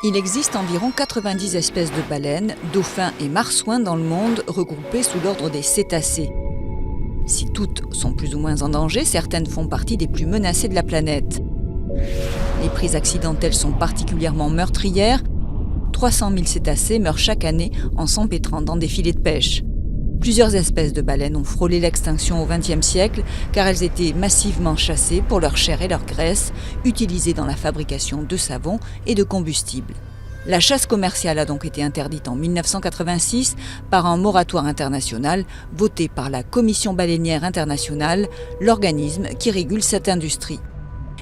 Il existe environ 90 espèces de baleines, dauphins et marsouins dans le monde, regroupées sous l'ordre des cétacés. Si toutes sont plus ou moins en danger, certaines font partie des plus menacées de la planète. Les prises accidentelles sont particulièrement meurtrières. 300 000 cétacés meurent chaque année en s'empêtrant dans des filets de pêche. Plusieurs espèces de baleines ont frôlé l'extinction au XXe siècle car elles étaient massivement chassées pour leur chair et leur graisse, utilisées dans la fabrication de savon et de combustible. La chasse commerciale a donc été interdite en 1986 par un moratoire international voté par la Commission baleinière internationale, l'organisme qui régule cette industrie.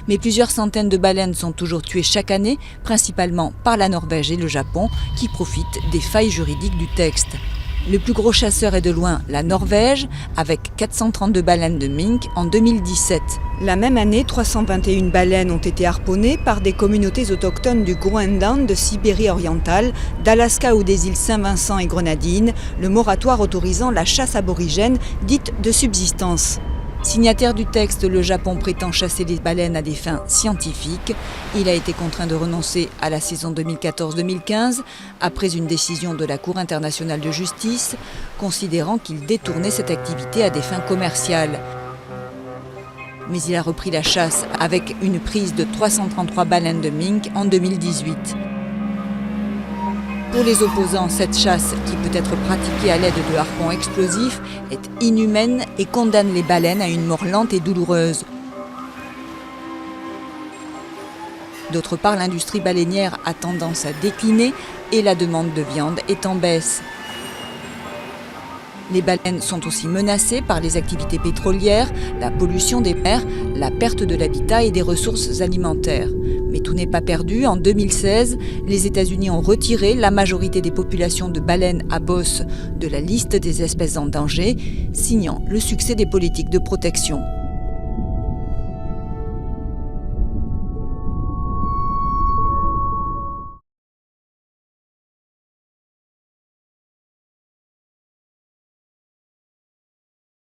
Mais plusieurs centaines de baleines sont toujours tuées chaque année, principalement par la Norvège et le Japon, qui profitent des failles juridiques du texte. Le plus gros chasseur est de loin la Norvège, avec 432 baleines de mink en 2017. La même année, 321 baleines ont été harponnées par des communautés autochtones du Groenland, de Sibérie orientale, d'Alaska ou des îles Saint-Vincent et Grenadines, le moratoire autorisant la chasse aborigène dite de subsistance. Signataire du texte, le Japon prétend chasser les baleines à des fins scientifiques. Il a été contraint de renoncer à la saison 2014-2015 après une décision de la Cour internationale de justice, considérant qu'il détournait cette activité à des fins commerciales. Mais il a repris la chasse avec une prise de 333 baleines de mink en 2018. Pour les opposants, cette chasse, qui peut être pratiquée à l'aide de harpons explosifs, est inhumaine et condamne les baleines à une mort lente et douloureuse. D'autre part, l'industrie baleinière a tendance à décliner et la demande de viande est en baisse. Les baleines sont aussi menacées par les activités pétrolières, la pollution des mers, la perte de l'habitat et des ressources alimentaires. Mais tout n'est pas perdu. En 2016, les États-Unis ont retiré la majorité des populations de baleines à bosse de la liste des espèces en danger, signant le succès des politiques de protection.